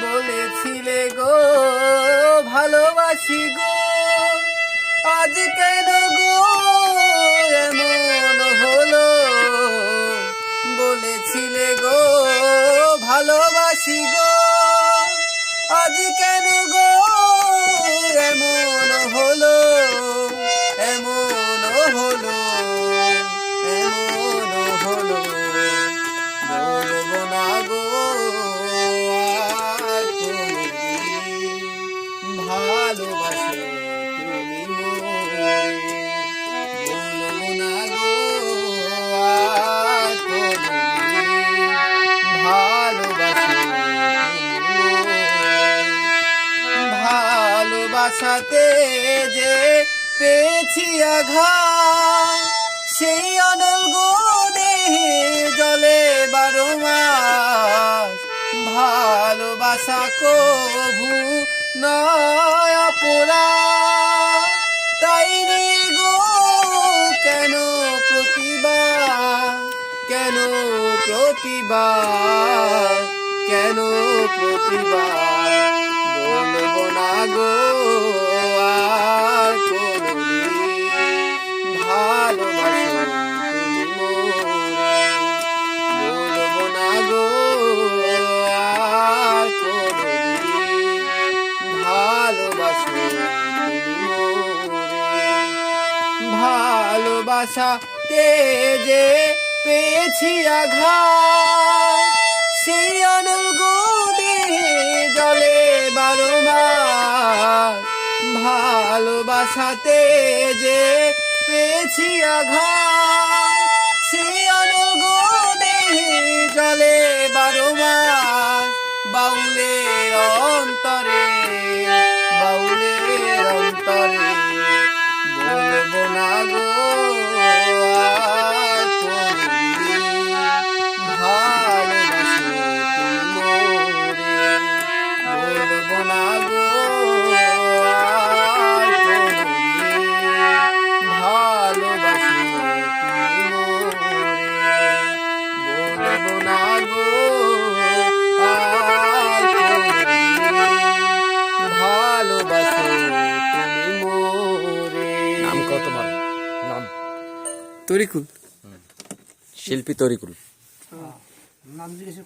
বলেছিলে গো ভালোবাসি গো, আজ কেন গো এমন হলো। বলেছিলে গো ভালোবাসি গো, আজ কেন গো এমন হলো, এমন হলো, এমন হলো। বলবো না গো আর কোনদিন ভালোবাসো তুমি মোরে। বলবো না গো আর কোনদিন ভালোবাসো তুমি মোরে। ভালোবাসাতে যে পেয়েছি আঘাত, সেই অনল গো দেহে জলে 12 মাস। ভালোবাসা কভু নয় অপরাধ, তাই রে গো কেন প্রতিবাদ, কেন প্রতিবাদ, কেন প্রতিবাদ। বলবো না গো আর কোনদিন ভালোবাসো তুমি মোরে। বলবো না গো আর কোনদিন ভালোবাসো তুমি মোরে। ভালোবাসাতে যে পেয়েছি আঘাত, সেই অনল গো দেহে জলে 12 মাস। ভালোবাসাতে যে পেয়েছি আঘাত, সেই অনল গো দেহে জলে 12 মাস। বাউলের অন্তরে, বাউলের অন্তরে। বলবো না গো আর কোনদিন ভালোবাসো তুমি মোরে। বলবো না গো আর কোনদিন ভালোবাসো তুমি মোরে। বলবো না গো আর কোনদিন ভালোবাসো তুমি মোরে। নাম কত তোমার? নাম তরিকুল, শিল্পী তরিকুল। নাম জিজ্ঞেস